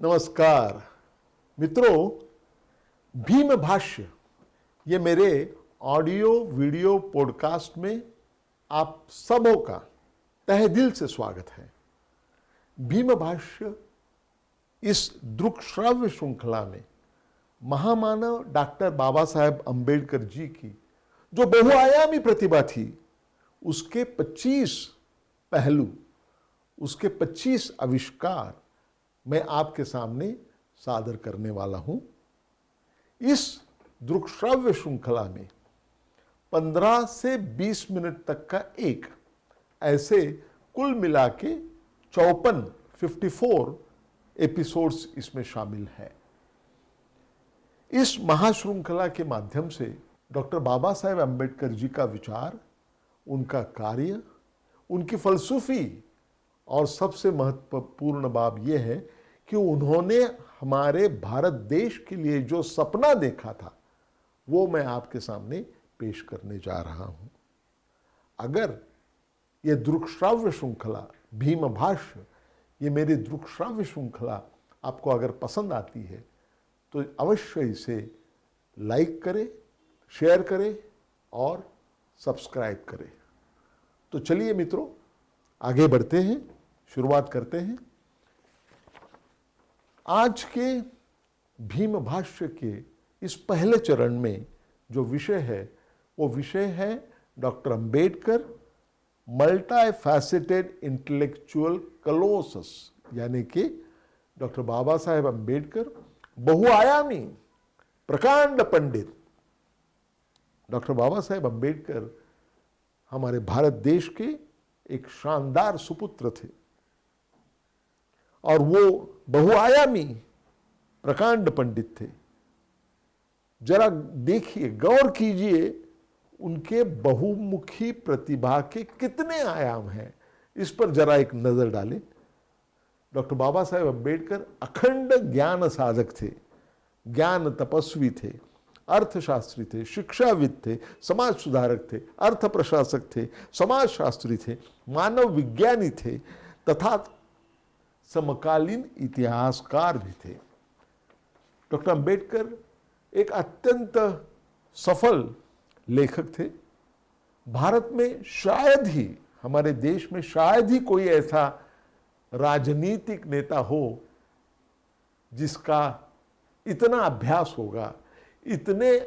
नमस्कार मित्रों, भीम भाष्य ये मेरे ऑडियो वीडियो पॉडकास्ट में आप सबों का तहे दिल से स्वागत है। भीम भाष्य इस दृक श्राव्य श्रृंखला में महामानव डॉक्टर बाबा साहेब अंबेडकर जी की जो बहुआयामी प्रतिभा थी, उसके 25 पहलू, उसके 25 आविष्कार मैं आपके सामने सादर करने वाला हूं। इस दृक्श्राव्य श्रृंखला में 15 से 20 मिनट तक का एक ऐसे कुल मिला के 54 एपिसोड्स इसमें शामिल है। इस महाश्रृंखला के माध्यम से डॉक्टर बाबा साहेब अंबेडकर जी का विचार, उनका कार्य, उनकी फलसफी और सबसे महत्वपूर्ण बात यह है कि उन्होंने हमारे भारत देश के लिए जो सपना देखा था वो मैं आपके सामने पेश करने जा रहा हूं। अगर ये दृक्श्राव्य श्रृंखला भीम भाष्य, ये मेरी दृक्श्राव्य श्रृंखला आपको अगर पसंद आती है तो अवश्य इसे लाइक करें, शेयर करें और सब्सक्राइब करें। तो चलिए मित्रों, आगे बढ़ते हैं, शुरुआत करते हैं। आज के भीम भाष्य के इस पहले चरण में जो विषय है वो विषय है doctor Ambedkar multi faceted intellectual colossus, यानी कि डॉक्टर बाबा साहेब अंबेडकर बहुआयामी प्रकांड पंडित। डॉक्टर बाबा साहेब अंबेडकर हमारे भारत देश के एक शानदार सुपुत्र थे और वो बहुआयामी प्रकांड पंडित थे। जरा देखिए, गौर कीजिए, उनके बहुमुखी प्रतिभा के कितने आयाम हैं, इस पर जरा एक नजर डालें। डॉक्टर बाबा साहेब अंबेडकर अखंड ज्ञान साधक थे, ज्ञान तपस्वी थे, अर्थशास्त्री थे, शिक्षाविद थे, समाज सुधारक थे, अर्थ प्रशासक थे, समाजशास्त्री थे, मानव विज्ञानी थे तथा समकालीन इतिहासकार भी थे। डॉक्टर अंबेडकर एक अत्यंत सफल लेखक थे। भारत में शायद ही, हमारे देश में शायद ही कोई ऐसा राजनीतिक नेता हो जिसका इतना अभ्यास होगा, इतने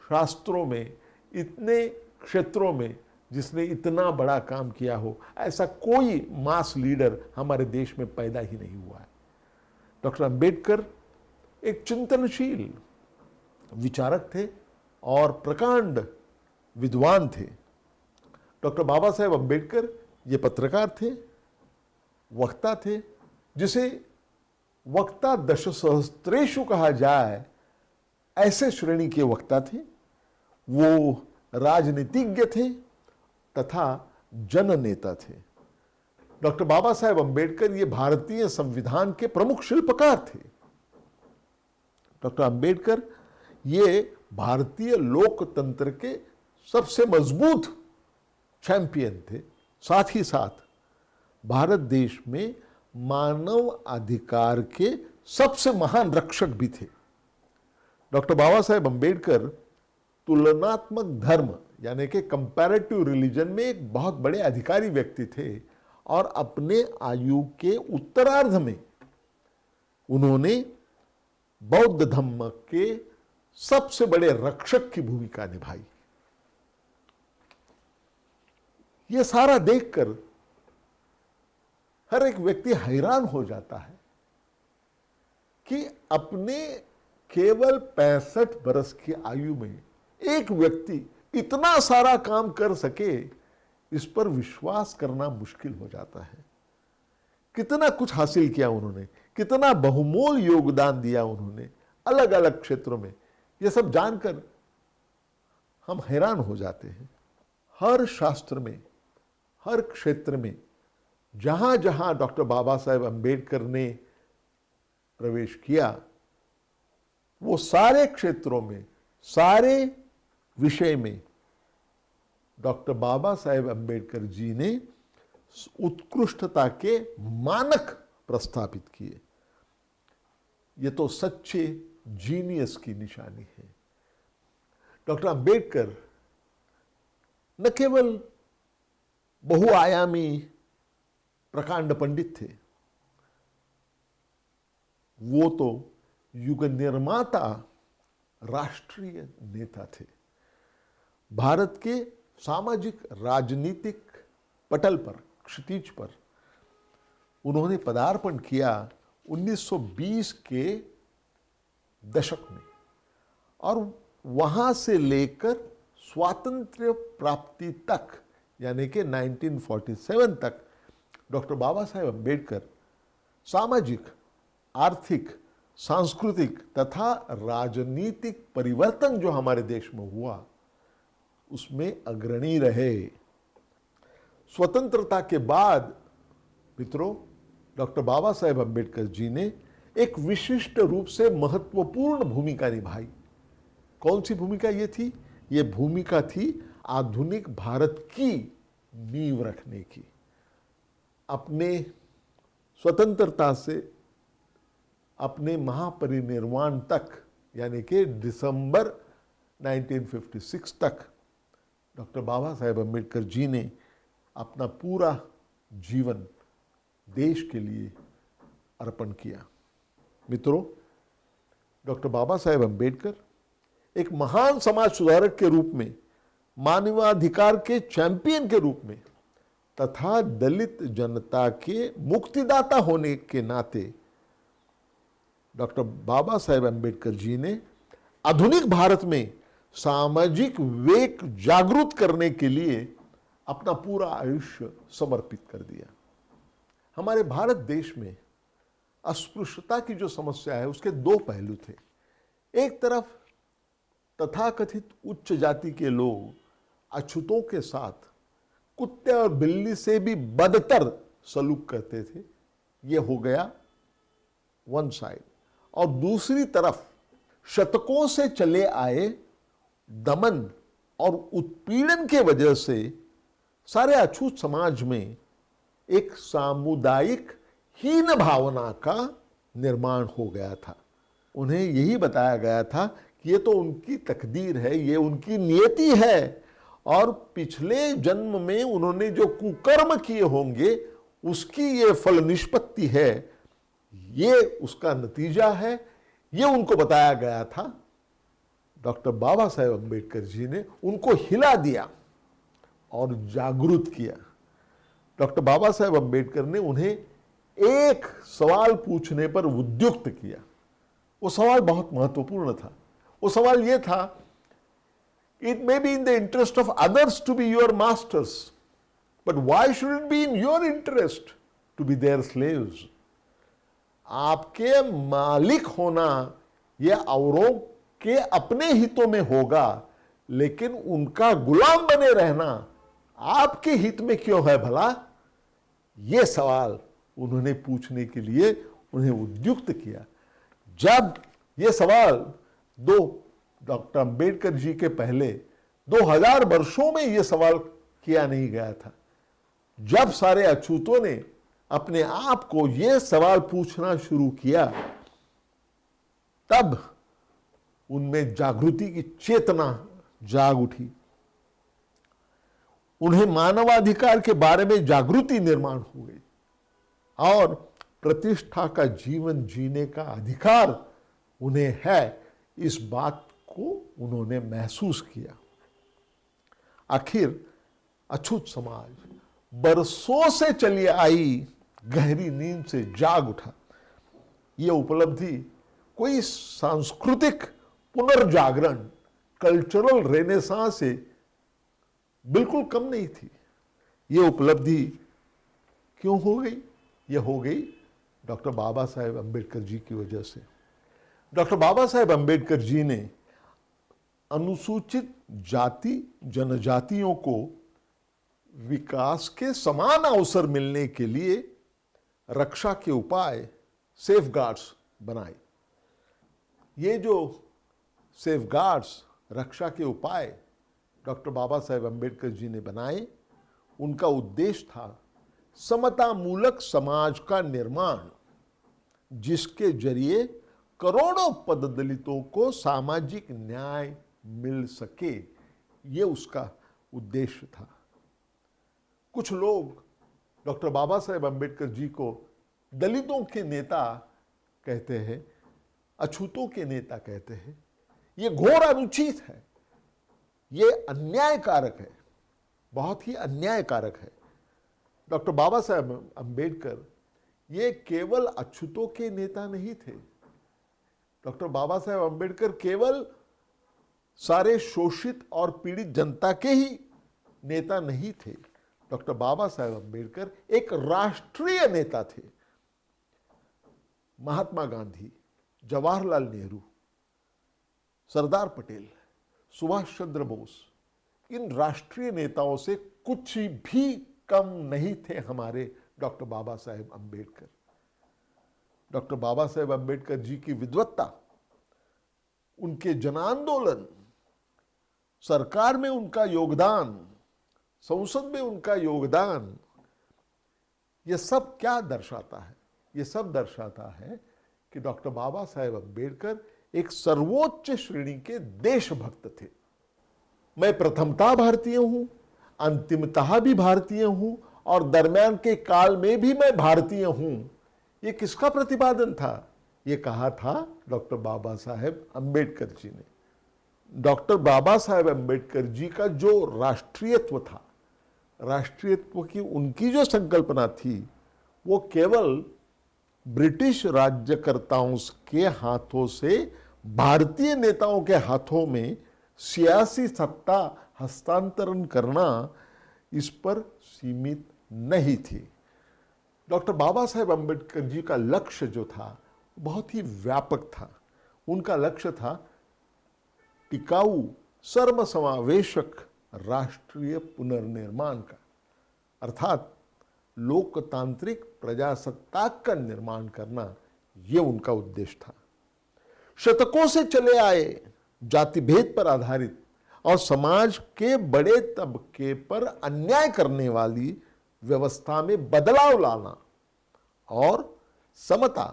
शास्त्रों में, इतने क्षेत्रों में जिसने इतना बड़ा काम किया हो। ऐसा कोई मास लीडर हमारे देश में पैदा ही नहीं हुआ है। डॉक्टर अंबेडकर एक चिंतनशील विचारक थे और प्रकांड विद्वान थे। डॉक्टर बाबा साहेब अंबेडकर ये पत्रकार थे, वक्ता थे, जिसे वक्ता दशसहस्त्रेषु कहा जाए, ऐसे श्रेणी के वक्ता थे। वो राजनीतिज्ञ थे तथा जननेता थे। डॉक्टर बाबा साहेब अंबेडकर ये भारतीय संविधान के प्रमुख शिल्पकार थे। डॉक्टर अंबेडकर ये भारतीय लोकतंत्र के सबसे मजबूत चैंपियन थे। साथ ही साथ भारत देश में मानव अधिकार के सबसे महान रक्षक भी थे। डॉक्टर बाबा साहेब अंबेडकर तुलनात्मक धर्म यानी कि कंपैरेटिव रिलीजन में एक बहुत बड़े अधिकारी व्यक्ति थे और अपने आयु के उत्तरार्ध में उन्होंने बौद्ध धर्म के सबसे बड़े रक्षक की भूमिका निभाई। ये सारा देखकर हर एक व्यक्ति हैरान हो जाता है कि अपने केवल 65 बरस की आयु में एक व्यक्ति इतना सारा काम कर सके, इस पर विश्वास करना मुश्किल हो जाता है। कितना कुछ हासिल किया उन्होंने, कितना बहुमूल्य योगदान दिया उन्होंने अलग अलग क्षेत्रों में। यह सब जानकर हम हैरान हो जाते हैं। हर शास्त्र में, हर क्षेत्र में जहां जहां डॉक्टर बाबा साहेब अंबेडकर ने प्रवेश किया, वो सारे क्षेत्रों में, सारे विषय में डॉक्टर बाबा साहेब अंबेडकर जी ने उत्कृष्टता के मानक प्रस्थापित किए। ये तो सच्चे जीनियस की निशानी है। डॉक्टर अंबेडकर न केवल बहुआयामी प्रकांड पंडित थे, वो तो युग निर्माता राष्ट्रीय नेता थे। भारत के सामाजिक राजनीतिक पटल पर, क्षितिज पर उन्होंने पदार्पण किया 1920 के दशक में, और वहां से लेकर स्वातंत्र्य प्राप्ति तक यानी कि 1947 तक डॉक्टर बाबा साहेब अम्बेडकर सामाजिक, आर्थिक, सांस्कृतिक तथा राजनीतिक परिवर्तन जो हमारे देश में हुआ उसमें अग्रणी रहे। स्वतंत्रता के बाद मित्रों, डॉक्टर बाबा साहेब अम्बेडकर जी ने एक विशिष्ट रूप से महत्वपूर्ण भूमिका निभाई। कौन सी भूमिका ये थी? ये भूमिका थी आधुनिक भारत की नींव रखने की। अपने स्वतंत्रता से अपने महापरिनिर्वाण तक यानी कि दिसंबर 1956 तक डॉक्टर बाबा साहेब अम्बेडकर जी ने अपना पूरा जीवन देश के लिए अर्पण किया। मित्रों, डॉक्टर बाबा साहेब अम्बेडकर एक महान समाज सुधारक के रूप में, मानवाधिकार के चैंपियन के रूप में तथा दलित जनता के मुक्तिदाता होने के नाते डॉक्टर बाबा साहेब अम्बेडकर जी ने आधुनिक भारत में सामाजिक विवेक जागृत करने के लिए अपना पूरा आयुष्य समर्पित कर दिया। हमारे भारत देश में अस्पृश्यता की जो समस्या है उसके दो पहलू थे। एक तरफ तथाकथित उच्च जाति के लोग अछूतों के साथ कुत्ते और बिल्ली से भी बदतर सलूक करते थे, ये हो गया वन साइड। और दूसरी तरफ शतकों से चले आए दमन और उत्पीड़न के वजह से सारे अछूत समाज में एक सामुदायिक हीन भावना का निर्माण हो गया था। उन्हें यही बताया गया था कि ये तो उनकी तकदीर है, ये उनकी नियति है, और पिछले जन्म में उन्होंने जो कुकर्म किए होंगे उसकी ये फल निष्पत्ति है, ये उसका नतीजा है, ये उनको बताया गया था। डॉक्टर बाबा साहेब अम्बेडकर जी ने उनको हिला दिया और जागरूक किया। डॉक्टर बाबा साहेब अम्बेडकर ने उन्हें एक सवाल पूछने पर उद्युक्त किया। वो सवाल बहुत महत्वपूर्ण था। वो सवाल ये था, it may be in the interest of others to be your masters, but why should it be in your interest to be their slaves? आपके मालिक होना यह औरों के अपने हितों में होगा, लेकिन उनका गुलाम बने रहना आपके हित में क्यों है भला? यह सवाल उन्होंने पूछने के लिए उन्हें उद्युक्त किया। जब यह सवाल डॉक्टर अंबेडकर जी के पहले 2000 वर्षों में यह सवाल किया नहीं गया था। जब सारे अछूतों ने अपने आप को यह सवाल पूछना शुरू किया, तब उनमें जागृति की चेतना जाग उठी। उन्हें मानवाधिकार के बारे में जागृति निर्माण हो गई और प्रतिष्ठा का जीवन जीने का अधिकार उन्हें है, इस बात को उन्होंने महसूस किया। आखिर अछूत समाज बरसों से चली आई गहरी नींद से जाग उठा। यह उपलब्धि कोई सांस्कृतिक पुनर्जागरण, कल्चरल रेनेसांस से बिल्कुल कम नहीं थी। यह उपलब्धि क्यों हो गई? यह हो गई डॉक्टर बाबा साहेब अम्बेडकर जी की वजह से। डॉक्टर बाबा साहेब अम्बेडकर जी ने अनुसूचित जाति जनजातियों को विकास के समान अवसर मिलने के लिए रक्षा के उपाय, सेफगार्ड्स बनाए। ये जो सेफगार्ड्स, रक्षा के उपाय डॉक्टर बाबा साहेब अम्बेडकर जी ने बनाए, उनका उद्देश्य था समतामूलक समाज का निर्माण, जिसके जरिए करोड़ों पद दलितों को सामाजिक न्याय मिल सके, ये उसका उद्देश्य था। कुछ लोग डॉक्टर बाबा साहेब अम्बेडकर जी को दलितों के नेता कहते हैं, अछूतों के नेता कहते हैं। ये घोर अनुचित है, ये अन्यायकारक है, बहुत ही अन्यायकारक है। डॉक्टर बाबा साहेब अम्बेडकर ये केवल अछूतों के नेता नहीं थे। डॉक्टर बाबा साहेब अम्बेडकर केवल सारे शोषित और पीड़ित जनता के ही नेता नहीं थे। डॉक्टर बाबा साहेब अम्बेडकर एक राष्ट्रीय नेता थे। महात्मा गांधी, जवाहरलाल नेहरू, सरदार पटेल, सुभाष चंद्र बोस, इन राष्ट्रीय नेताओं से कुछ भी कम नहीं थे हमारे डॉक्टर बाबा साहेब अम्बेडकर। डॉक्टर बाबा साहेब अम्बेडकर जी की विद्वत्ता, उनके जन आंदोलन, सरकार में उनका योगदान, संसद में उनका योगदान, यह सब क्या दर्शाता है? यह सब दर्शाता है कि डॉक्टर बाबा साहेब अम्बेडकर एक सर्वोच्च श्रेणी के देशभक्त थे। मैं प्रथमतः भारतीय हूं, अंतिमतः भी भारतीय हूं और दरमियान के काल में भी मैं भारतीय हूं। यह किसका प्रतिपादन था? यह कहा था डॉक्टर बाबा साहेब अम्बेडकर जी ने। डॉक्टर बाबा साहेब अम्बेडकर जी का जो राष्ट्रीयत्व था, राष्ट्रीयत्व की उनकी जो संकल्पना थी, वो केवल ब्रिटिश राज्यकर्ताओं के हाथों से भारतीय नेताओं के हाथों में सियासी सत्ता हस्तांतरण करना, इस पर सीमित नहीं थी। डॉक्टर बाबा साहेब अम्बेडकर जी का लक्ष्य जो था बहुत ही व्यापक था। उनका लक्ष्य था टिकाऊ सर्वसमावेशक राष्ट्रीय पुनर्निर्माण का, अर्थात लोकतांत्रिक प्रजासत्ताक का निर्माण करना, यह उनका उद्देश्य था। शतकों से चले आए जाति भेद पर आधारित और समाज के बड़े तबके पर अन्याय करने वाली व्यवस्था में बदलाव लाना और समता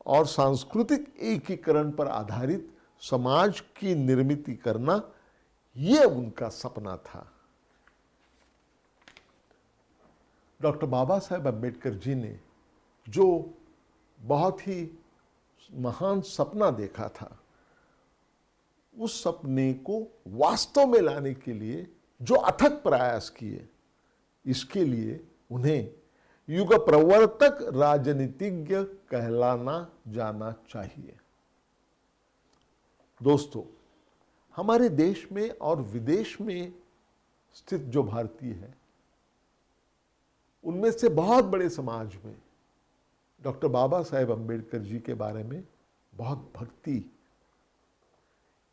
और सांस्कृतिक एकीकरण पर आधारित समाज की निर्मित करना, यह उनका सपना था। डॉक्टर बाबा साहेब अम्बेडकर जी ने जो बहुत ही महान सपना देखा था, उस सपने को वास्तव में लाने के लिए जो अथक प्रयास किए, इसके लिए उन्हें युग प्रवर्तक राजनीतिज्ञ कहलाना जाना चाहिए। दोस्तों, हमारे देश में और विदेश में स्थित जो भारतीय हैं, उनमें से बहुत बड़े समाज में डॉक्टर बाबा साहेब अम्बेडकर जी के बारे में बहुत भक्ति,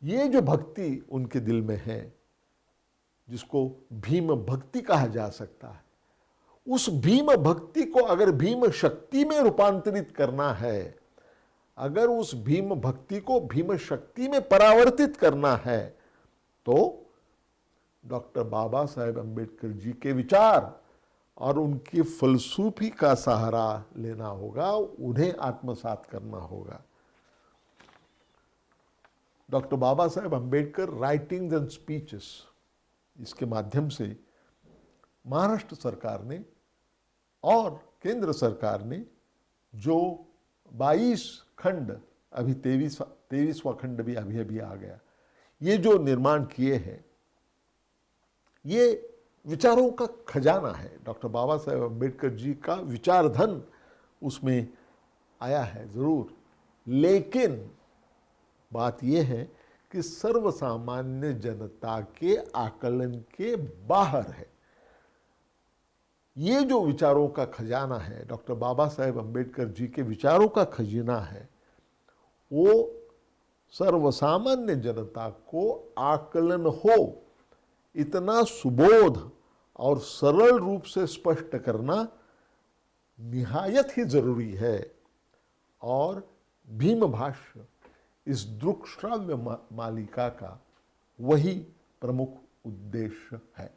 ये जो भक्ति उनके दिल में है, जिसको भीम भक्ति कहा जा सकता है, उस भीम भक्ति को अगर भीम शक्ति में रूपांतरित करना है, अगर उस भीम भक्ति को भीम शक्ति में परावर्तित करना है, तो डॉक्टर बाबा साहेब अम्बेडकर जी के विचार और उनकी फलसूफी का सहारा लेना होगा, उन्हें आत्मसात करना होगा। Doctor Baba Saheb Ambedkar writings and speeches, इसके माध्यम से महाराष्ट्र सरकार ने और केंद्र सरकार ने जो 22 खंड, अभी 23वां खंड भी अभी अभी आ गया, ये जो निर्माण किए हैं, ये विचारों का खजाना है। डॉक्टर बाबा साहेब अम्बेडकर जी का विचार धन उसमें आया है ज़रूर, लेकिन बात यह है कि सर्वसामान्य जनता के आकलन के बाहर है। ये जो विचारों का खजाना है, डॉक्टर बाबा साहेब अम्बेडकर जी के विचारों का खजाना है, वो सर्वसामान्य जनता को आकलन हो, इतना सुबोध और सरल रूप से स्पष्ट करना निहायत ही जरूरी है। और भीम भाष्य इस दृक्श्राव्य मालिका का वही प्रमुख उद्देश्य है।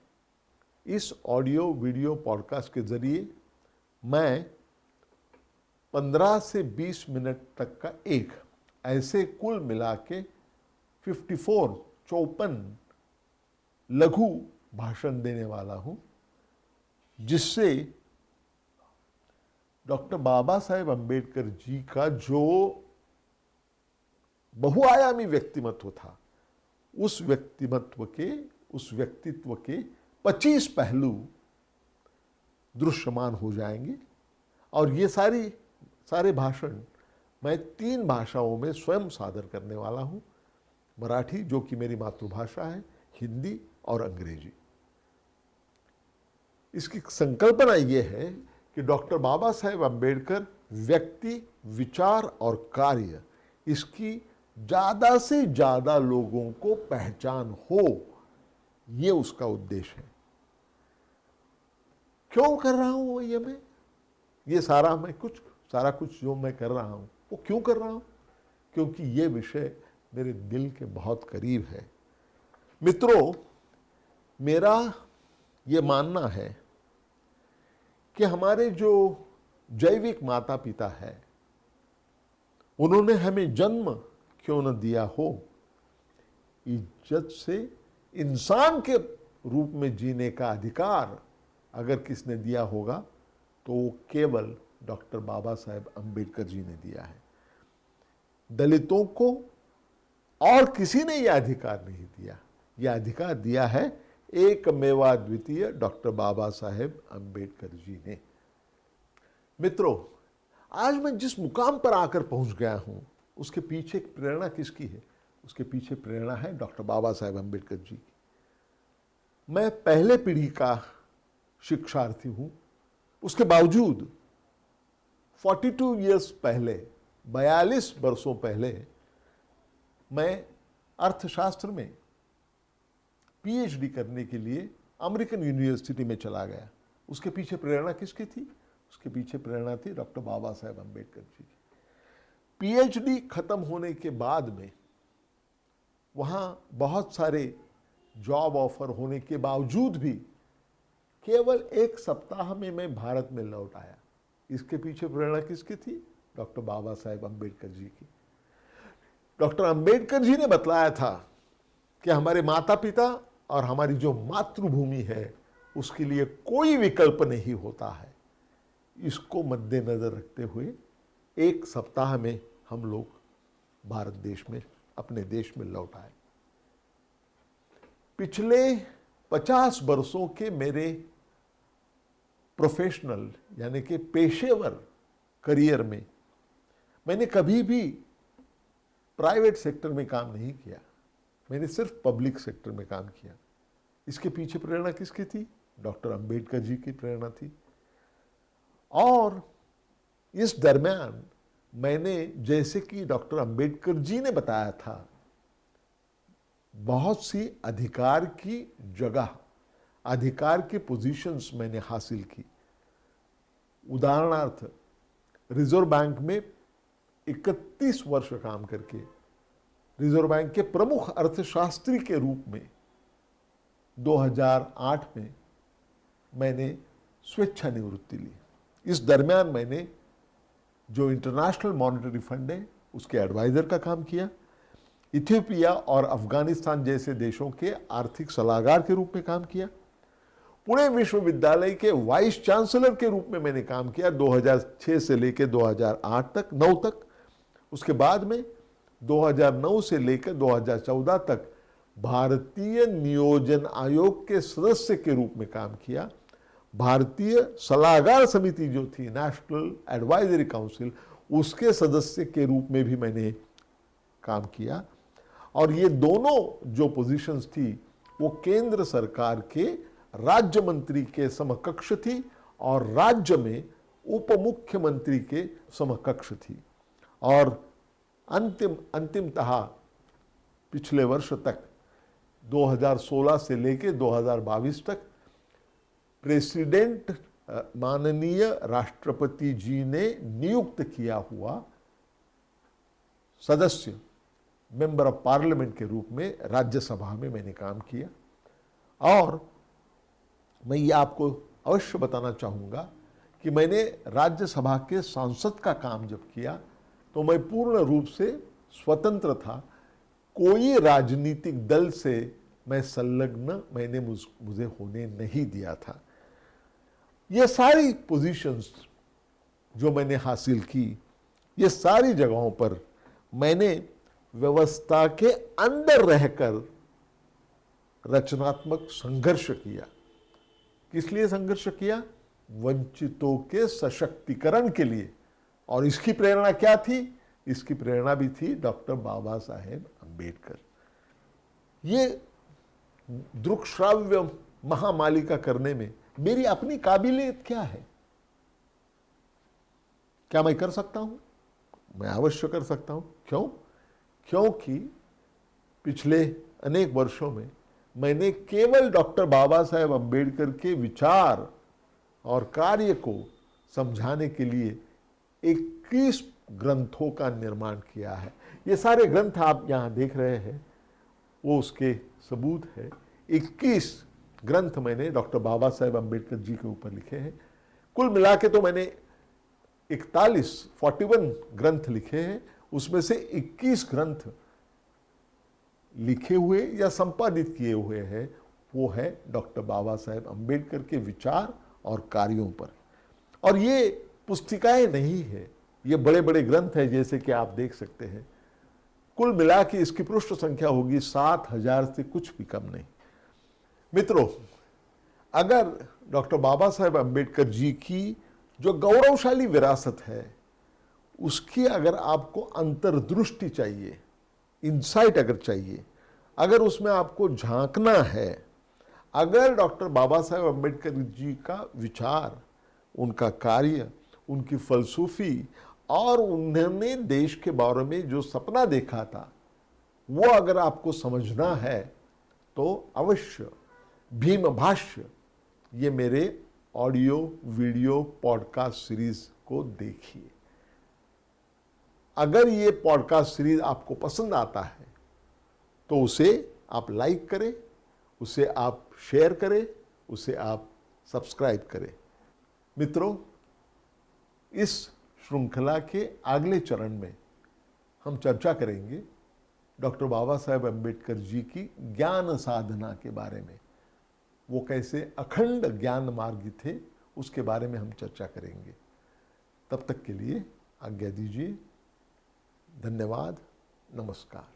इस ऑडियो वीडियो पॉडकास्ट के जरिए मैं 15 से 20 मिनट तक का एक ऐसे कुल मिला के 54 लघु भाषण देने वाला हूं, जिससे डॉक्टर बाबा साहेब अम्बेडकर जी का जो बहुआयामी व्यक्तिमत्व था, उस व्यक्तित्व के 25 पहलू दृश्यमान हो जाएंगे। और ये सारे भाषण मैं 3 भाषाओं में स्वयं सादर करने वाला हूं, मराठी जो कि मेरी मातृभाषा है, हिंदी और अंग्रेजी। इसकी संकल्पना ये है कि डॉक्टर बाबा साहेब अम्बेडकर व्यक्ति, विचार और कार्य, इसकी ज़्यादा से ज़्यादा लोगों को पहचान हो, ये उसका उद्देश्य है। क्यों कर रहा हूं ये सारा कुछ जो मैं कर रहा हूं वो क्यों कर रहा हूं? क्योंकि ये विषय मेरे दिल के बहुत करीब है। मित्रों, मेरा ये मानना है कि हमारे जो जैविक माता पिता है, उन्होंने हमें जन्म क्यों न दिया हो, इज्जत से इंसान के रूप में जीने का अधिकार अगर किसने दिया होगा तो वो केवल डॉक्टर बाबा साहेब अम्बेडकर जी ने दिया है। दलितों को और किसी ने यह अधिकार नहीं दिया। यह अधिकार दिया है एकमेवा द्वितीय डॉक्टर बाबा साहेब अम्बेडकर जी ने। मित्रों, आज मैं जिस मुकाम पर आकर पहुंच गया हूं, उसके पीछे प्रेरणा किसकी है? उसके पीछे प्रेरणा है डॉक्टर बाबा साहेब अम्बेडकर जी की। मैं पहले पीढ़ी का शिक्षार्थी हूं, उसके बावजूद 42 ईयर्स पहले, 42 वर्षों पहले मैं अर्थशास्त्र में पीएचडी करने के लिए अमेरिकन यूनिवर्सिटी में चला गया। उसके पीछे प्रेरणा किसकी थी? उसके पीछे प्रेरणा थी डॉक्टर बाबा साहेब अम्बेडकर जी की। पीएचडी खत्म होने के बाद में वहाँ बहुत सारे जॉब ऑफर होने के बावजूद भी केवल 1 सप्ताह में मैं भारत में लौट आया। इसके पीछे प्रेरणा किसकी थी? डॉक्टर बाबा साहेब अम्बेडकर जी की। डॉक्टर अम्बेडकर जी ने बतलाया था कि हमारे माता पिता और हमारी जो मातृभूमि है, उसके लिए कोई विकल्प नहीं होता है। इसको मद्देनजर रखते हुए 1 सप्ताह में हम लोग भारत देश में, अपने देश में लौट आए। पिछले 50 वर्षों के मेरे प्रोफेशनल यानी कि पेशेवर करियर में मैंने कभी भी प्राइवेट सेक्टर में काम नहीं किया। मैंने सिर्फ पब्लिक सेक्टर में काम किया। इसके पीछे प्रेरणा किसकी थी? डॉक्टर अंबेडकर जी की प्रेरणा थी। और इस दरमियान मैंने, जैसे कि डॉक्टर अंबेडकर जी ने बताया था, बहुत सी अधिकार की जगह, अधिकार की पोजीशंस मैंने हासिल की। उदाहरणार्थ, रिजर्व बैंक में 31 वर्ष काम करके रिजर्व बैंक के प्रमुख अर्थशास्त्री के रूप में 2008 में मैंने स्वेच्छानिवृत्ति ली। इस दरमियान मैंने जो इंटरनेशनल मॉनेटरी फंड है उसके एडवाइजर का काम किया। इथियोपिया और अफगानिस्तान जैसे देशों के आर्थिक सलाहकार के रूप में काम किया। पुणे विश्वविद्यालय के वाइस चांसलर के रूप में मैंने काम किया 2006 से लेकर 2008 तक, 9 तक। उसके बाद में 2009 से लेकर 2014 तक भारतीय नियोजन आयोग के सदस्य के रूप में काम किया। भारतीय सलाहकार समिति जो थी, नेशनल एडवाइजरी काउंसिल, उसके सदस्य के रूप में भी मैंने काम किया। और ये दोनों जो पोजीशंस थी वो केंद्र सरकार के राज्य मंत्री के समकक्ष थी और राज्य में उप मुख्यमंत्री के समकक्ष थी। और अंतिमतः पिछले वर्ष तक 2016 से लेकर 2022 तक प्रेसिडेंट माननीय राष्ट्रपति जी ने नियुक्त किया हुआ सदस्य, मेंबर ऑफ पार्लियामेंट के रूप में राज्यसभा में मैंने काम किया। और मैं ये आपको अवश्य बताना चाहूँगा कि मैंने राज्यसभा के सांसद का काम जब किया तो मैं पूर्ण रूप से स्वतंत्र था, कोई राजनीतिक दल से मैं संलग्न मुझे होने नहीं दिया था। ये सारी पोजीशंस जो मैंने हासिल की, ये सारी जगहों पर मैंने व्यवस्था के अंदर रहकर रचनात्मक संघर्ष किया। किस लिए संघर्ष किया? वंचितों के सशक्तिकरण के लिए। और इसकी प्रेरणा क्या थी? इसकी प्रेरणा भी थी डॉक्टर बाबा साहेब अम्बेडकर। ये दृक्श्राव्य महामालिका करने में मेरी अपनी काबिलियत क्या है? क्या मैं कर सकता हूं? मैं अवश्य कर सकता हूं। क्यों? क्योंकि पिछले अनेक वर्षों में मैंने केवल डॉक्टर बाबा साहेब अम्बेडकर के विचार और कार्य को समझाने के लिए 21 ग्रंथों का निर्माण किया है। ये सारे ग्रंथ आप यहाँ देख रहे हैं, वो उसके सबूत है। 21 ग्रंथ मैंने डॉक्टर बाबा साहेब अम्बेडकर जी के ऊपर लिखे हैं। कुल मिला के तो मैंने 41 ग्रंथ लिखे हैं। उसमें से 21 ग्रंथ लिखे हुए या संपादित किए हुए हैं, वो है डॉक्टर बाबा साहेब अम्बेडकर के विचार और कार्यों पर। और ये पुस्तिकाएं नहीं है, ये बड़े बड़े ग्रंथ हैं, जैसे कि आप देख सकते हैं। कुल मिला के इसकी पृष्ठ संख्या होगी 7000 से कुछ भी कम नहीं। मित्रों, अगर डॉक्टर बाबा साहेब अम्बेडकर जी की जो गौरवशाली विरासत है, उसकी अगर आपको अंतर्दृष्टि चाहिए, इंसाइट अगर चाहिए, अगर उसमें आपको झांकना है, अगर डॉक्टर बाबा साहेब अम्बेडकर जी का विचार, उनका कार्य, उनकी फलसफी और उन्होंने देश के बारे में जो सपना देखा था, वो अगर आपको समझना है तो अवश्य भीम भाष्य, ये मेरे ऑडियो वीडियो पॉडकास्ट सीरीज को देखिए। अगर ये पॉडकास्ट सीरीज आपको पसंद आता है तो उसे आप लाइक करें, उसे आप शेयर करें, उसे आप सब्सक्राइब करें। मित्रों, इस श्रृंखला के अगले चरण में हम चर्चा करेंगे डॉक्टर बाबा साहेब अम्बेडकर जी की ज्ञान साधना के बारे में। वो कैसे अखंड ज्ञान मार्गी थे, उसके बारे में हम चर्चा करेंगे। तब तक के लिए आज्ञा दीजिए। धन्यवाद। नमस्कार।